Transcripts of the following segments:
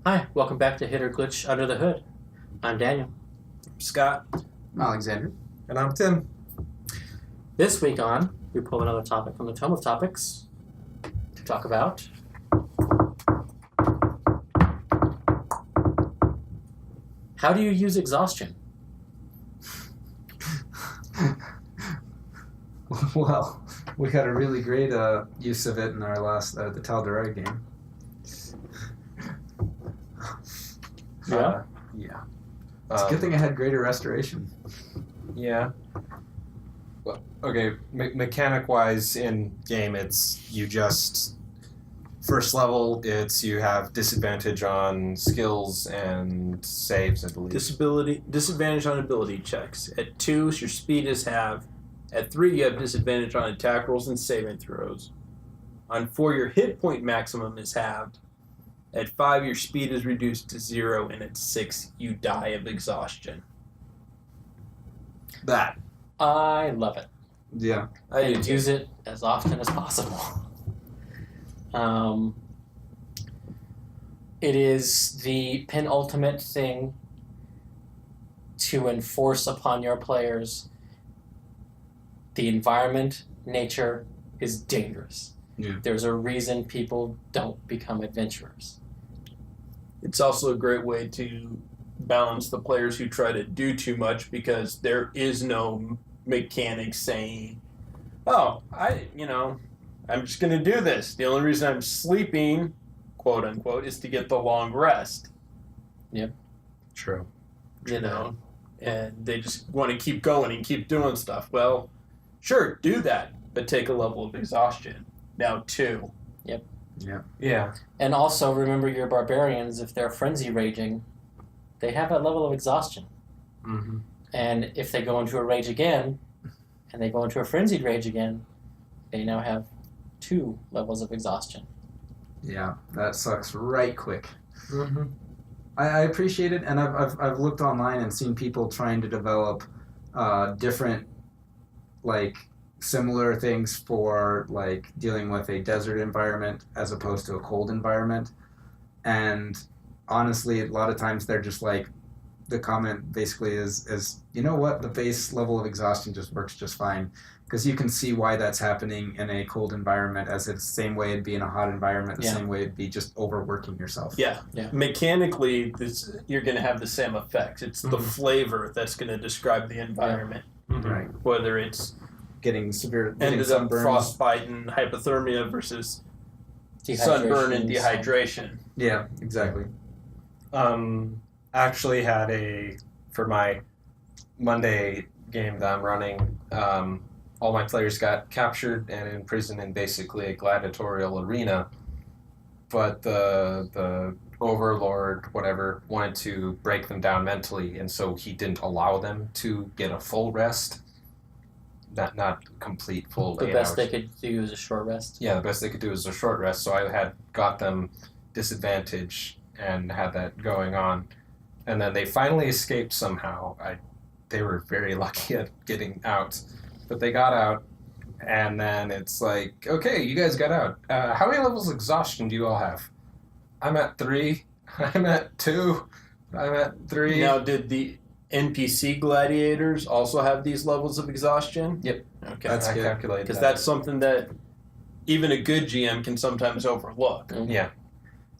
Hi, welcome back to Hit or Glitch Under the Hood. I'm Daniel. Scott. I'm Alexander. And I'm Tim. This week on, we pull another topic from the Tome of Topics to talk about how do you use exhaustion? Well, we had a really great use of it in our last the Tal'Darai game. Yeah? Yeah. It's a good thing I had greater restoration. Yeah. Well, okay, mechanic-wise in game, it's you just... First level, it's you have disadvantage on skills and saves, I believe. Disadvantage on ability checks. At 2, your speed is halved. At 3, you have disadvantage on attack rolls and saving throws. On 4, your hit point maximum is halved. At 5, your speed is reduced to 0, and at 6, you die of exhaustion. That. I love it. Yeah. I And use it as often as possible. It is the penultimate thing to enforce upon your players. The environment, nature, is dangerous. Yeah. There's a reason people don't become adventurers. It's also a great way to balance the players who try to do too much because there is no mechanic saying, oh, I'm just going to do this. The only reason I'm sleeping, quote unquote, is to get the long rest. Yep. True. And they just want to keep going and keep doing stuff. Well, sure, do that, but take a level of exhaustion. Now 2. Yep. Yeah. Yeah. And also remember your barbarians, if they're frenzy raging, they have a level of exhaustion. Mm-hmm. And if they go into a rage again, and they go into a frenzied rage again, they now have 2 levels of exhaustion. Yeah. That sucks right quick. Mm-hmm. I appreciate it, and I've looked online and seen people trying to develop different, similar things for dealing with a desert environment as opposed to a cold environment. And honestly, a lot of times they're just the comment basically is you know what, the base level of exhaustion just works just fine, because you can see why that's happening in a cold environment, as it's the same way it'd be in a hot environment, the same way it'd be just overworking yourself. Yeah. Yeah. Mechanically, you're going to have the same effects. It's the flavor that's going to describe the environment. Mm-hmm. Right. Whether it's Getting ended up sunburns. frostbite and hypothermia versus sunburn and dehydration. Yeah, exactly. Actually had for my Monday game that I'm running, all my players got captured and imprisoned in basically a gladiatorial arena, but the overlord, whatever, wanted to break them down mentally, and so he didn't allow them to get a full rest. Not complete full. The 8 best hours. they could do is a short rest. Yeah, the best they could do was a short rest, so I had got them disadvantage and had that going on. And then they finally escaped somehow. They were very lucky at getting out. But they got out, and then it's like, okay, you guys got out. How many levels of exhaustion do you all have? I'm at 3. I'm at 2. I'm at 3. Now, did the NPC gladiators also have these levels of exhaustion? Yep. Okay. That's I good. calculated Because that. that's something that even a good GM can sometimes overlook. Yeah.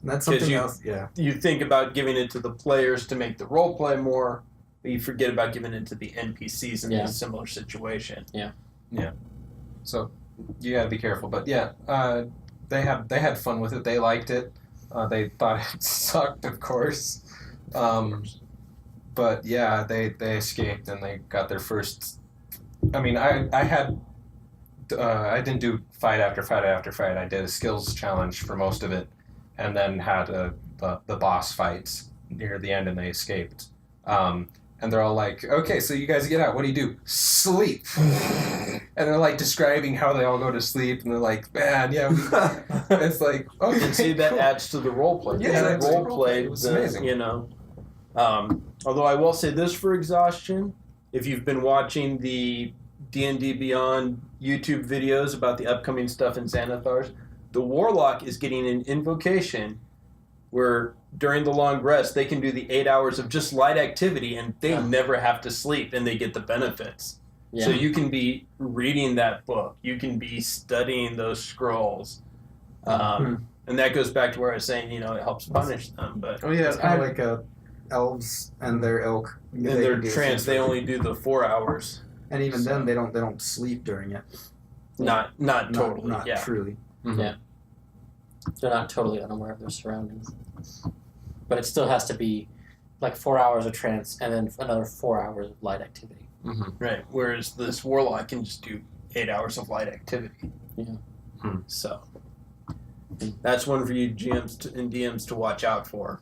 And that's something you- else. Yeah. You think about giving it to the players to make the role play more, but you forget about giving it to the NPCs in a similar situation. So you gotta be careful. But yeah, they had fun with it. They liked it. They thought it sucked, of course. But yeah, they escaped and they got their first. I mean, I didn't do fight after fight after fight. I did a skills challenge for most of it, and then had the boss fights near the end, and they escaped. And they're all like, okay, so you guys get out. What do you do? Sleep. And they're describing how they all go to sleep, and they're like, man, yeah. It's like, okay, And see, that cool. adds to the role play. Yeah, the that's role role play. play. It was amazing. Although I will say this for exhaustion, if you've been watching the D&D Beyond YouTube videos about the upcoming stuff in Xanathars, the Warlock is getting an invocation where during the long rest they can do the 8 hours of just light activity and they never have to sleep and they get the benefits. Yeah. So you can be reading that book, you can be studying those scrolls, and that goes back to where I was saying, it helps punish them. But It's kind of like elves and their ilk. in their trance, they only do the 4 hours, and even then they don't sleep during it. not totally, not truly. Mm-hmm. Yeah. They're not totally unaware of their surroundings. But it still has to be like 4 hours of trance and then another 4 hours of light activity. Mm-hmm. Right. Whereas this warlock can just do 8 hours of light activity. Yeah. So that's one for you GMs and DMs to watch out for.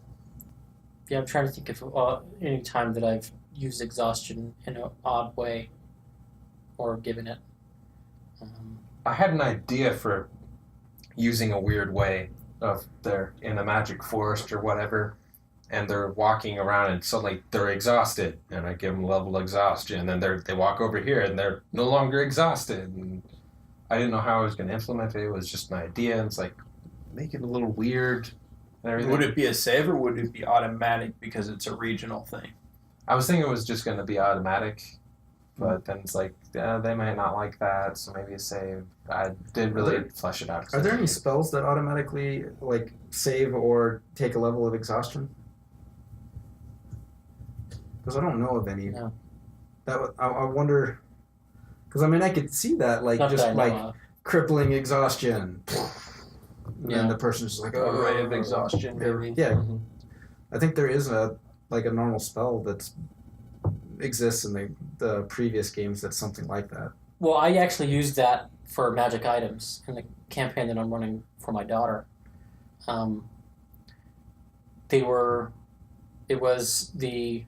Yeah, I'm trying to think of any time that I've used exhaustion in an odd way or given it. I had an idea for using a weird way of they're in a magic forest or whatever, and they're walking around and suddenly they're exhausted, and I give them level exhaustion, and then they walk over here and they're no longer exhausted. And I didn't know how I was going to implement it. It was just an idea. And it's like, make it a little weird and everything. Would it be a save or would it be automatic because it's a regional thing? I was thinking it was just going to be automatic, but then it's like, they might not like that, so maybe a save. I didn't really flesh it out. Are there any spells that automatically like save or take a level of exhaustion? Because I don't know of any. No. I wonder. Because I could see that like Not just that I know like of. crippling exhaustion. And Yeah. then the person's just like, A ray of exhaustion, maybe. Yeah, Mhm. I think there is a normal spell that exists in the previous games that's something like that. Well, I actually used that for magic items in the campaign that I'm running for my daughter. It was the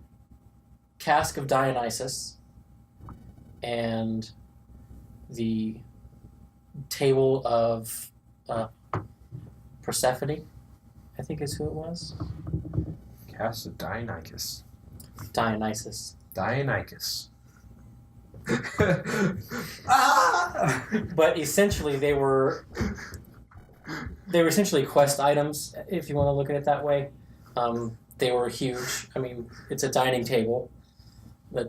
Cask of Dionysus and the Table of Persephone, I think is who it was. Cast of Dionysus. Dionysus. Dionysus. But essentially they were essentially quest items, if you want to look at it that way. They were huge. I mean, it's a dining table. It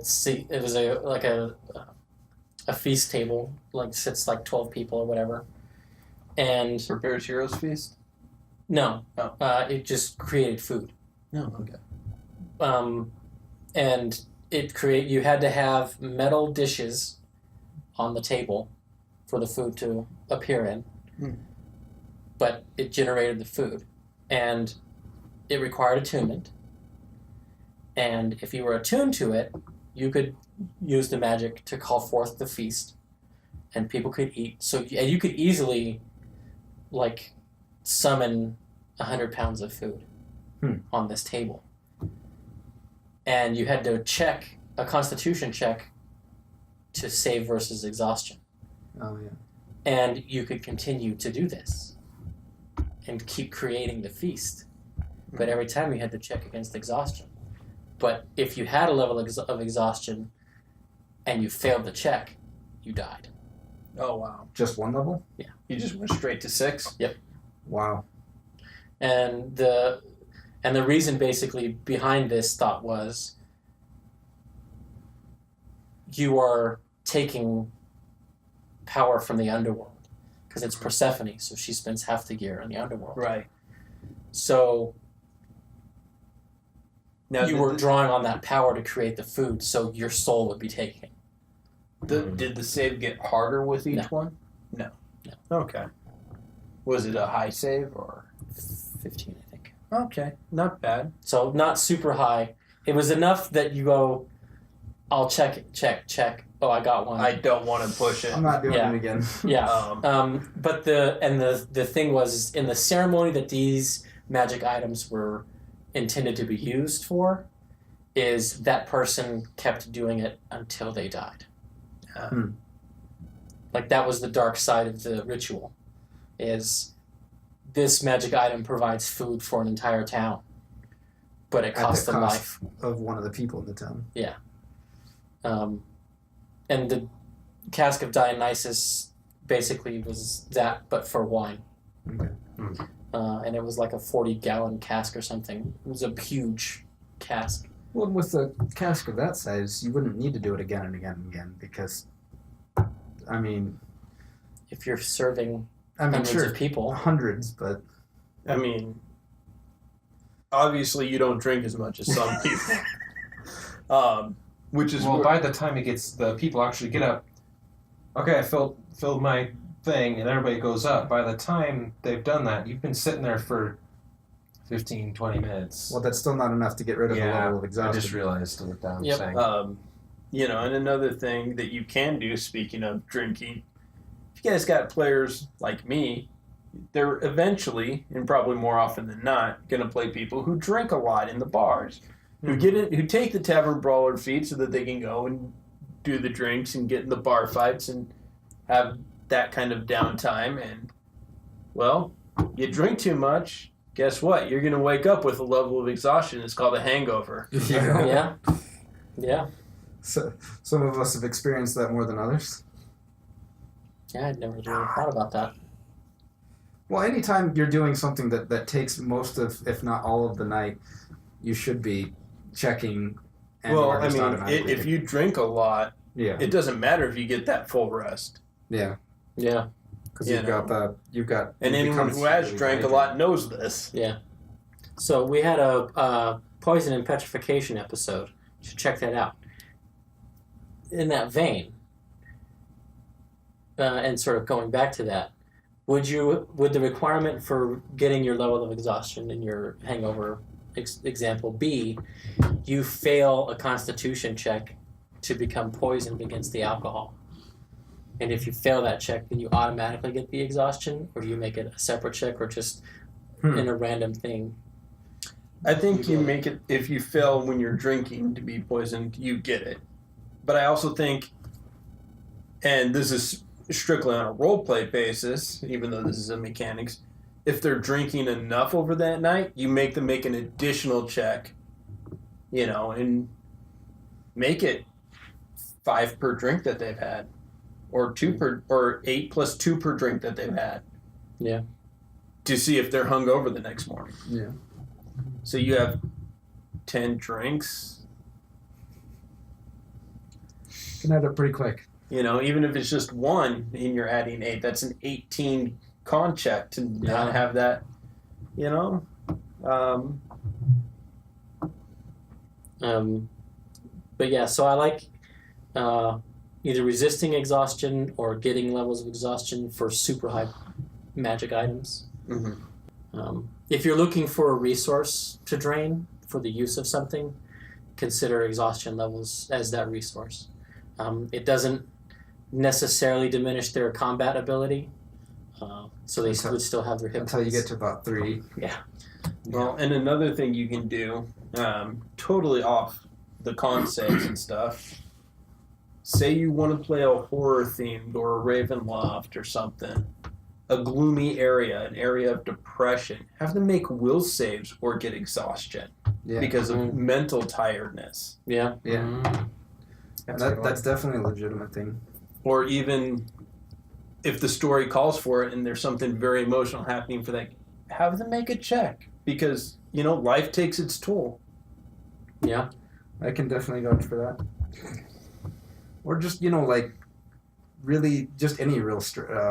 was a feast table, like sits like 12 people or whatever. And Prepares Heroes Feast? no, Oh. it just created food. No, okay. And you had to have metal dishes on the table for the food to appear in. But it generated the food. And it required attunement. And if you were attuned to it, you could use the magic to call forth the feast. And people could eat. So you could easily, like, summon 100 pounds of food on this table. And you had to check a constitution check to save versus exhaustion. Oh yeah. And you could continue to do this and keep creating the feast. But every time you had to check against exhaustion. But if you had a level of exhaustion and you failed the check, you died. Oh, wow. Just one level? Yeah. You just went straight to 6? Wow. And the reason basically behind this thought was you are taking power from the underworld because it's Persephone, so she spends half the year in the underworld. Right. So Now, you were drawing on that power to create the food, so your soul would be taken. Did the save get harder with each No. one? No. No. Okay. Was it a high save or? 15, I think. Okay, not bad. So not super high. It was enough that you go, I'll check. Oh, I got one. I don't want to push it. I'm not doing Yeah. it again. Yeah. But the thing was, in the ceremony that these magic items were intended to be used for, is that person kept doing it until they died. Like that was the dark side of the ritual, is this magic item provides food for an entire town, but it At the costs them cost life. of one of the people in the town. And the Cask of Dionysus basically was that, but for wine. Okay. and it was like a 40-gallon cask or something. It was a huge cask. Well, with a cask of that size, you wouldn't need to do it again and again and again because, I mean, If you're serving hundreds sure, of people. hundreds, but I mean, obviously you don't drink as much as some people. Which is Well, by the time the people actually get up, okay, I filled my thing, and everybody goes up. By the time they've done that, you've been sitting there for 15, 20 minutes. well, that's still not enough to get rid of the level of I exhaustion. just realized what I'm Yep. saying. And another thing that you can do, speaking of drinking, if you guys got players like me, they're eventually, and probably more often than not, going to play people who drink a lot in the bars, who take the tavern brawler feat so that they can go and do the drinks and get in the bar fights and have that kind of downtime. And, well, you drink too much, guess what? You're going to wake up with a level of exhaustion. It's called a hangover. Yeah. Yeah. So some of us have experienced that more than others. Yeah, I'd never really thought about that. Well, anytime you're doing something that takes most of, if not all of the night, you should be checking. And Well, or I just mean, automatically- if you drink a lot, yeah, it doesn't matter if you get that full rest. yeah, Yeah. because You you've know. got, And it anyone becomes who has really drank a hydrated. lot knows this. Yeah. So we had a poison and petrification episode. You should check that out. In that vein, and sort of going back to that, would the requirement for getting your level of exhaustion in your hangover example be you fail a constitution check to become poisoned against the alcohol? And if you fail that check, then you automatically get the exhaustion, or do you make it a separate check, or just in a random thing? I think you make it, if you fail when you're drinking to be poisoned, you get it. But I also think, and this is strictly on a roleplay basis, even though this is a mechanics, if they're drinking enough over that night, you make them make an additional check, and make it 5 per drink that they've had, or 8 plus 2 per drink that they've had. Yeah. To see if they're hungover the next morning. Yeah. So you have 10 drinks. Can add up pretty quick. Even if it's just 1 and you're adding 8, that's an 18 con check to not have that, But yeah, so I like either resisting exhaustion or getting levels of exhaustion for super high magic items. Mm-hmm. If you're looking for a resource to drain for the use of something, consider exhaustion levels as that resource. It doesn't necessarily diminish their combat ability, so they would still have their hit Until you points. get to about 3. Well, and another thing you can do, totally off the con saves and stuff, say you want to play a horror-themed or a Ravenloft or something, a gloomy area, an area of depression, have them make will saves or get exhaustion because of mental tiredness. Yeah. Yeah. That's definitely a legitimate thing. Or even if the story calls for it and there's something very emotional happening for that, have them make a check because, life takes its toll. Yeah. I can definitely vouch for that. Or just, really just any real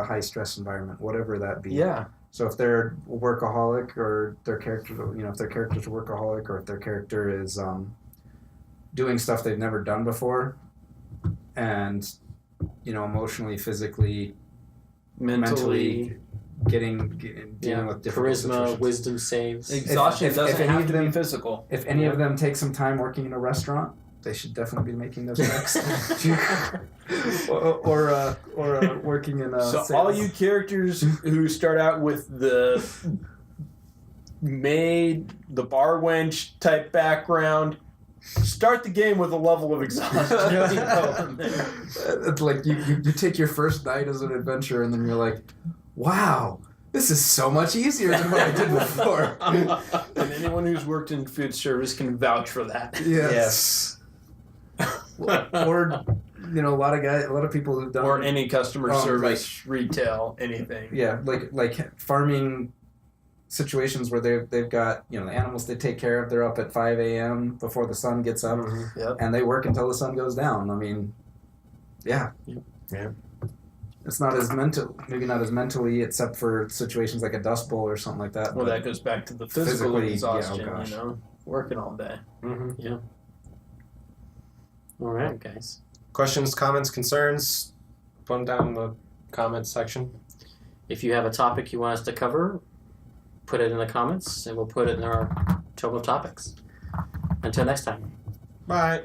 high stress environment, whatever that be. Yeah. So if they're a workaholic or their character, if their character's a workaholic or if their character is doing stuff they've never done before and, emotionally, physically, mentally dealing with difficult charisma, situations. wisdom saves. Exhaustion if doesn't any have of to be them- physical. If any of them take some time working in a restaurant, they should definitely be making those checks. or working in a So sales. all you characters who start out with the maid, the bar wench type background, start the game with a level of exhaustion. It's like you take your first night as an adventurer and then you're like, wow, this is so much easier than what I did before. And anyone who's worked in food service can vouch for that. Yes. Or a lot of people who've done Or any customer service, retail, anything. like farming situations where they've got, you know, the animals they take care of. They're up at 5 a.m. before the sun gets up, Yep. and they work until the sun goes down. I mean, yeah. Yeah. It's not as maybe not as mentally, except for situations like a Dust Bowl or something like that. Well, but that goes back to the physical physically, exhaustion, yeah, oh gosh. you know, working all day. Mm-hmm. All right, guys. Questions, comments, concerns? Put them down in the comments section. If you have a topic you want us to cover, put it in the comments, and we'll put it in our table of topics. Until next time. Bye.